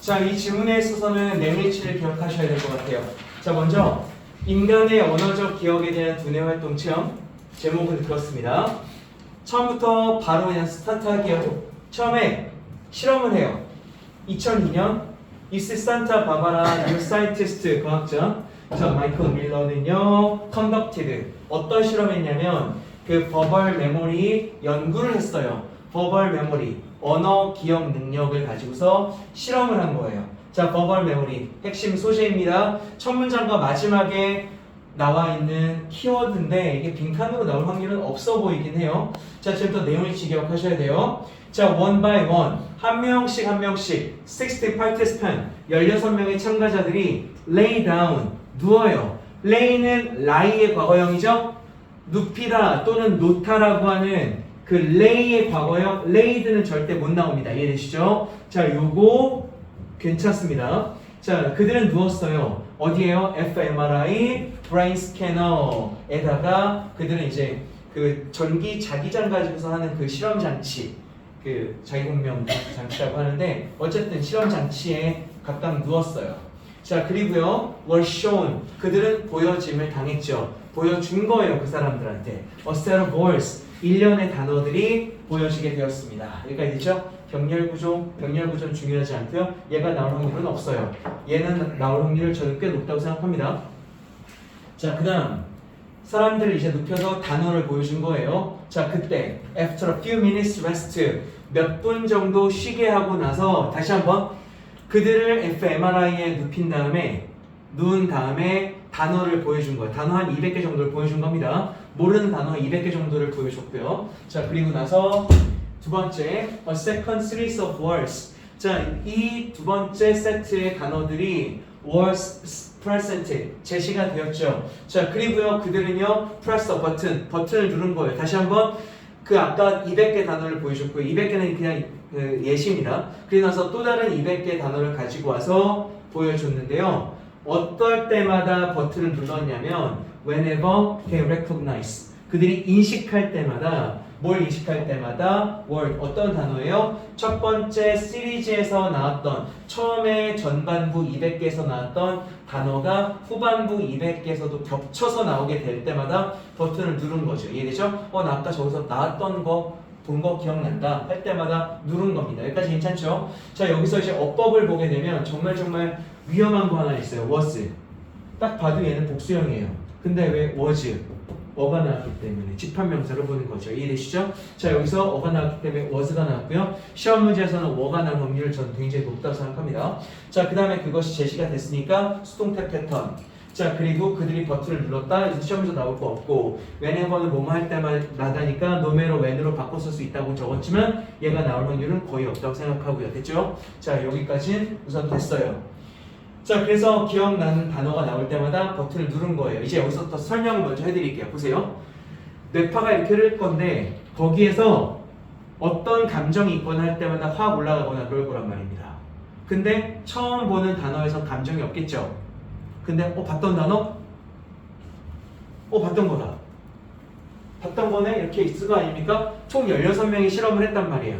자, 이 지문에 있어서는 내밀치를 기억하셔야 될 것 같아요. 자, 먼저 인간의 언어적 기억에 대한 두뇌 활동 체험 제목은 그렇습니다. 처음부터 바로 그냥 스타트하기요. 처음에 실험을 해요. 2002년 이스 산타 바바라 뉴 사이언티스트 과학자 마이클 밀러는요 컨덕티드 어떤 실험했냐면 그 버벌 메모리 연구를 했어요. 버벌 메모리 언어 기억 능력을 가지고서 실험을 한 거예요. 자, 버벌 메모리 핵심 소재입니다. 첫 문장과 마지막에 나와 있는 키워드인데 이게 빈칸으로 나올 확률은 없어 보이긴 해요. 자, 지금부터 내용을 기억하셔야 돼요. 자, one by one 한 명씩 60 participant 16명의 참가자들이 lay down 누워요. lay는 lie의 과거형이죠. 눕히다 또는 놓다라고 하는 그 lay의 과거형 laid는 절대 못 나옵니다. 이해되시죠? 자, 요거 괜찮습니다. 자, 그들은 누웠어요. 어디에요? fMRI brain scanner에다가 그들은 이제 그 전기 자기장 가지고서 하는 그 실험 장치, 그 자기공명 장치라고 하는데 어쨌든 실험 장치에 각각 누웠어요. 자, 그리고요 were shown 그들은 보여짐을 당했죠. 보여준 거예요 그 사람들한테. A set of words 일련의 단어들이 보여지게 되었습니다. 여기까지 됐죠? 병렬구조는 중요하지 않고요. 얘가 나올 확률은 없어요. 얘는 나올 확률을 저는 꽤 높다고 생각합니다. 자, 그 다음 사람들을 이제 눕혀서 단어를 보여준 거예요. 자, 그때 after a few minutes rest 몇 분 정도 쉬게 하고 나서 다시 한번 그들을 fMRI에 눕힌 다음에 누운 다음에 단어를 보여준 거예요. 단어 한 200개 정도를 보여준 겁니다. 모르는 단어 200개 정도를 보여줬고요. 자, 그리고 나서 두 번째 a second series of words. 자, 이 두 번째 세트의 단어들이 words presented 제시가 되었죠. 자, 그리고요 그들은요 press the button 버튼을 누른 거예요. 다시 한번 그 아까 200개 단어를 보여줬고요. 200개는 그냥 예시입니다. 그리고 나서 또 다른 200개 단어를 가지고 와서 보여줬는데요. 어떨 때마다 버튼을 눌렀냐면 whenever they recognize 그들이 인식할 때마다 뭘 인식할 때마다 word 어떤 단어예요? 첫 번째 시리즈에서 나왔던 처음에 전반부 200개에서 나왔던 단어가 후반부 200개에서도 겹쳐서 나오게 될 때마다 버튼을 누른 거죠. 이해되죠? 나 아까 저기서 나왔던 거 본 거 기억난다 할 때마다 누른 겁니다. 여기까지 괜찮죠? 자, 여기서 이제 어법을 보게 되면 정말 위험한 거 하나 있어요. was 딱 봐도 얘는 복수형이에요. 근데 왜 was? 어가 나왔기 때문에 집합명사를 보는 거죠. 이해되시죠? 자, 여기서 어가 나왔기 때문에 was가 나왔고요. 시험 문제에서는 were 나올 확률을 저는 굉장히 높다고 생각합니다. 자, 그 다음에 그것이 제시가 됐으니까 수동태 패턴. 자, 그리고 그들이 버튼을 눌렀다. 그래서 시험에서 나올 거 없고 whenever는 뭐뭐 할 때마다니까 no matter when으로 바꿔 쓸 수 있다고 적었지만 얘가 나올 확률은 거의 없다고 생각하고요. 됐죠? 자, 여기까지는 우선 됐어요. 자, 그래서 기억나는 단어가 나올 때마다 버튼을 누른 거예요. 이제 여기서부터 설명을 먼저 해드릴게요. 보세요. 뇌파가 이렇게 흐를 건데 거기에서 어떤 감정이 있거나 할 때마다 확 올라가거나 그럴 거란 말입니다. 근데 처음 보는 단어에서 감정이 없겠죠. 근데 봤던 단어? 봤던 거다. 봤던 거네? 이렇게 있을 거 아닙니까? 총 16명이 실험을 했단 말이에요.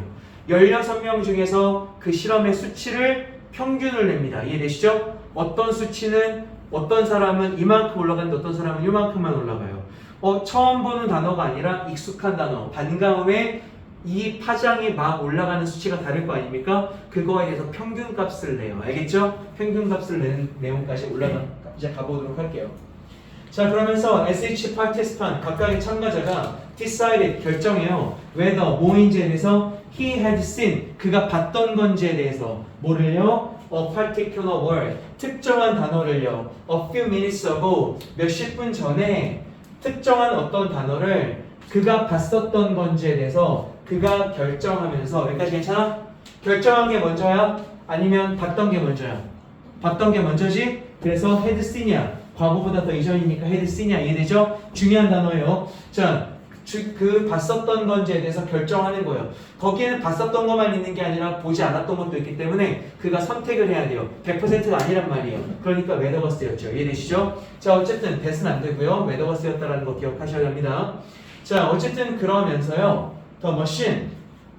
16명 중에서 그 실험의 수치를 평균을 냅니다. 이해되시죠? 어떤 수치는 어떤 사람은 이만큼 올라가는데 어떤 사람은 이만큼만 올라가요. 처음 보는 단어가 아니라 익숙한 단어, 반가움에 이 파장이 막 올라가는 수치가 다를 거 아닙니까? 그거에 대해서 평균값을 내요. 알겠죠? 평균값을 내는 내용까지 이제 가보도록 할게요. 자, 그러면서 SH participant 각각의 참가자가 decided 결정해요. whether 뭐인지에 대해서 he had seen 그가 봤던 건지에 대해서 뭐를요? a particular word 특정한 단어를요. a few minutes ago 몇십 분 전에 특정한 어떤 단어를 그가 봤었던 건지에 대해서 그가 결정하면서 여기까지 괜찮아? 결정한 게 먼저야? 아니면 봤던 게 먼저야? 봤던 게 먼저지? 그래서 had seen이야. 과거보다 더 이전이니까 had seen이야. 이해되죠? 중요한 단어예요. 자, 그 봤었던 건지에 대해서 결정하는 거예요. 거기에는 봤었던 것만 있는 게 아니라 보지 않았던 것도 있기 때문에 그가 선택을 해야 돼요. 100%가 아니란 말이에요. 그러니까 whether was였죠. 이해되시죠? 자, 어쨌든 that은 안 되고요. whether was였다라는 거 기억하셔야 합니다. 자, 어쨌든 그러면서요. The machine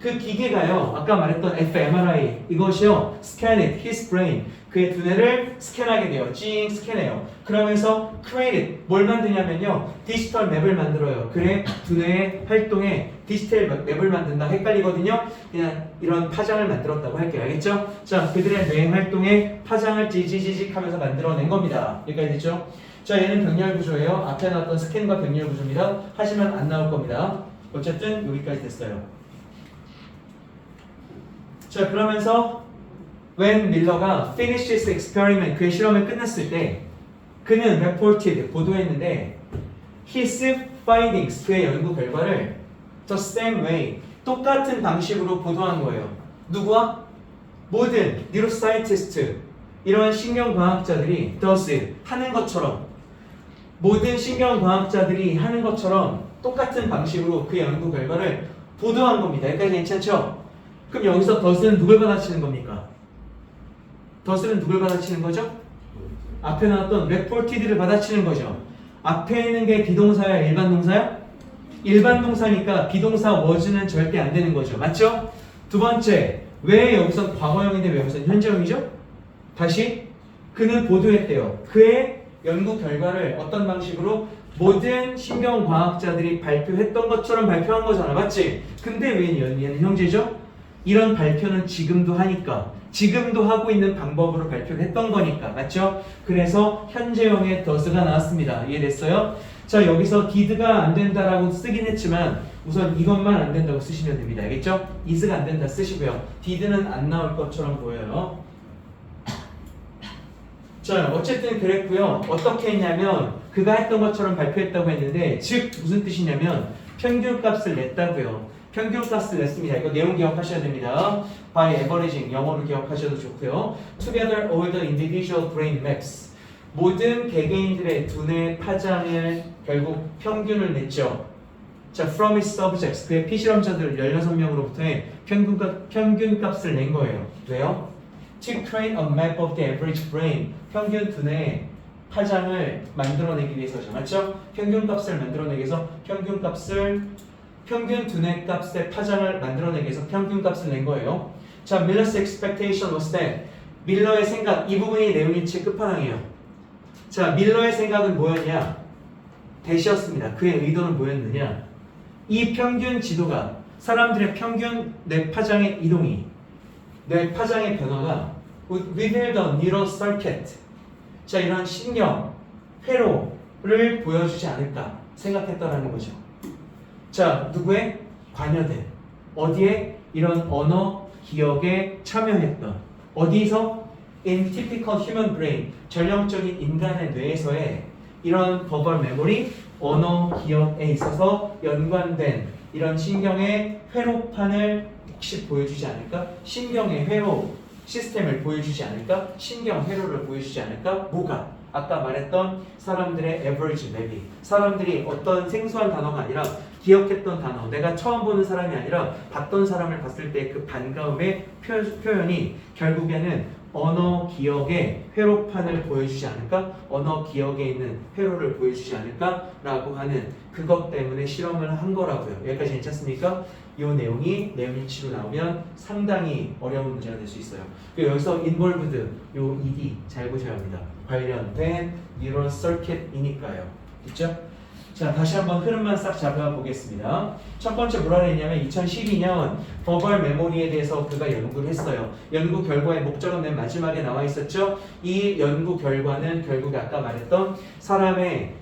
그 기계가요, 아까 말했던 fMRI 이것이요, scan it, his brain, 그의 두뇌를 스캔하게 돼요. 찡 스캔해요. 그러면서 create it, 뭘 만드냐면요, 디지털 맵을 만들어요. 그래 두뇌의 활동에 디지털 맵을 만든다. 헷갈리거든요. 그냥 이런 파장을 만들었다고 할게요. 알겠죠? 자, 그들의 뇌 활동에 파장을 지지지직 하면서 만들어낸 겁니다. 여기까지 됐죠? 자, 얘는 병렬 구조예요. 앞에 나왔던 스캔과 병렬 구조입니다. 하시면 안 나올 겁니다. 어쨌든 여기까지 됐어요. 자, 그러면서 when 밀러가 finished his experiment, 그의 실험을 끝냈을 때 그는 reported, 보도했는데 his findings, 그의 연구 결과를 the same way, 똑같은 방식으로 보도한 거예요. 누구와? 모든 neuroscientist, 이런 신경과학자들이 does, 하는 것처럼, 모든 신경과학자들이 하는 것처럼 똑같은 방식으로 그 연구 결과를 보도한 겁니다. 여기까지 괜찮죠? 그럼 여기서 does는 누굴 받아치는 겁니까? does는 누굴 받아치는 거죠? 앞에 나왔던 reported를 받아치는 거죠. 앞에 있는 게 비동사야, 일반 동사야? 일반 동사니까 비동사 was는 절대 안 되는 거죠. 맞죠? 두 번째, 왜 여기서 과거형인데 왜 여기서 현재형이죠? 다시, 그는 보도했대요. 그의 연구 결과를 어떤 방식으로? 모든 신경과학자들이 발표했던 것처럼 발표한 거잖아. 맞지? 근데 왜 얘는 형제죠? 이런 발표는 지금도 하니까, 지금도 하고 있는 방법으로 발표를 했던 거니까. 맞죠? 그래서 현재형의 does가 나왔습니다. 이해됐어요? 자, 여기서 did가 안 된다라고 쓰긴 했지만 우선 이것만 안 된다고 쓰시면 됩니다. 알겠죠? is가 안 된다 쓰시고요. did는 안 나올 것처럼 보여요. 자, 어쨌든 그랬고요. 어떻게 했냐면 그가 했던 것처럼 발표했다고 했는데, 즉 무슨 뜻이냐면 평균값을 냈다고요. 평균값을 냈습니다. 이거 내용 기억하셔야 됩니다. By averaging, 영어로 기억하셔도 좋고요. Together all the individual brain maps, 모든 개개인들의 두뇌 파장을 결국 평균을 냈죠. 자, from its subjects, 그의 피실험자들 16명으로부터의 평균값을 낸 거예요. 왜요? To create a map of the average brain, 평균 두뇌의 파장을 만들어내기 위해서죠. 맞죠? 평균값을 만들어내기 위해서 평균 두뇌 값의 파장을 만들어내기 위해서 평균값을 낸 거예요. 자, Miller's expectation was that, 밀러의 생각, 이 부분이 내용일치 끝판왕이에요. 자, 밀러의 생각은 뭐였냐? 대시였습니다. 그의 의도는 뭐였느냐? 이 평균 지도가, 사람들의 평균 뇌 파장의 이동이, 뇌 파장의 변화가 reveal the neural circuit, 자, 이런 신경 회로를 보여주지 않을까 생각했다라는 거죠. 자, 누구의? 관여된, 어디에? 이런 언어 기억에 참여했던, 어디서? In typical human brain, 전형적인 인간의 뇌에서의 이런 verbal memory, 언어 기억에 있어서 연관된 이런 신경의 회로판을 혹시 보여주지 않을까? 신경의 회로 시스템을 보여주지 않을까? 신경 회로를 보여주지 않을까? 뭐가? 아까 말했던 사람들의 average 맵이, 사람들이 어떤 생소한 단어가 아니라 기억했던 단어, 내가 처음 보는 사람이 아니라 봤던 사람을 봤을 때 그 반가움의 표현이 결국에는 언어 기억의 회로판을 보여주지 않을까? 언어 기억에 있는 회로를 보여주지 않을까? 라고 하는 그것 때문에 실험을 한 거라고요. 여기까지 괜찮습니까? 이 내용이 내용일치로 나오면 상당히 어려운 문제가 될 수 있어요. 그리고 여기서 involved, 요 ED 잘 보셔야 합니다. 관련된 neural circuit이니까요. 됐죠? 자, 다시 한번 흐름만 싹 잡아보겠습니다. 첫 번째 뭐라 그랬냐면 2012년 verbal memory에 대해서 그가 연구를 했어요. 연구 결과의 목적은 맨 마지막에 나와 있었죠. 이 연구 결과는 결국에 아까 말했던 사람의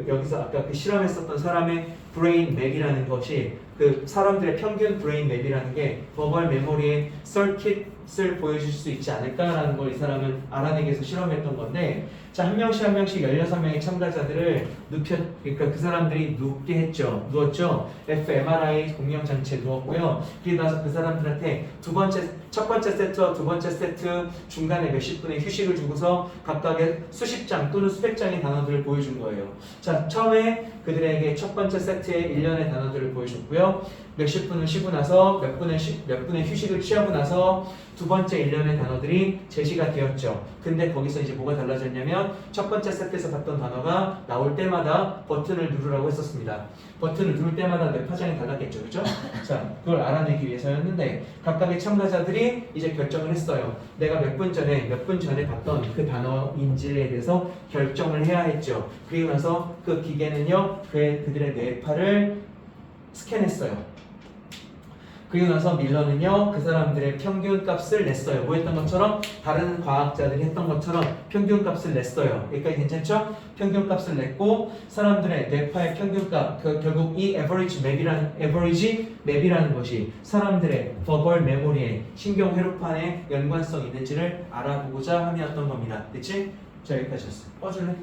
여기서 아까 그 실험했었던 사람의 brain map이라는 것이 그 사람들의 평균 brain map이라는 게 verbal memory의 circuit을 보여줄 수 있지 않을까라는 걸 이 사람은 알아내기 위해서 실험했던 건데, 자, 한 명씩 16명의 참가자들을 그러니까 그 사람들이 눕게 했죠. 누웠죠. fMRI 공룡 장치에 누웠고요. 그리고 나서 그 사람들한테 두 번째 첫 번째 세트와 두 번째 세트 중간에 몇십 분의 휴식을 주고서 각각의 수십 장 또는 수백 장의 단어들을 보여준 거예요. 자, 처음에 그들에게 첫 번째 세트의 일련의 단어들을 보여줬고요. 몇십 분을 쉬고 나서 몇 분의 휴식을 취하고 나서 두 번째 일련의 단어들이 제시가 되었죠. 근데 거기서 이제 뭐가 달라졌냐면 첫 번째 세트에서 봤던 단어가 나올 때마다 버튼을 누르라고 했었습니다. 버튼을 누를 때마다 내 파장이 달랐겠죠, 그죠? 자, 그걸 알아내기 위해서였는데 각각의 참가자들이 이제 결정을 했어요. 내가 몇 분 전에 봤던 그 단어인지에 대해서 결정을 해야 했죠. 그리고 나서 그 기계는요, 그들의 뇌파를 스캔했어요. 그리고 나서 밀러는요, 그 사람들의 평균 값을 냈어요. 뭐 했던 것처럼? 다른 과학자들이 했던 것처럼 평균 값을 냈어요. 여기까지 괜찮죠? 평균 값을 냈고, 사람들의 뇌파의 평균 값, 결국 이 average map이라는 것이 사람들의 verbal memory에 신경 회로판에 연관성이 있는지를 알아보고자 함이었던 겁니다. 됐지? 자, 여기까지였어. 꺼줄래?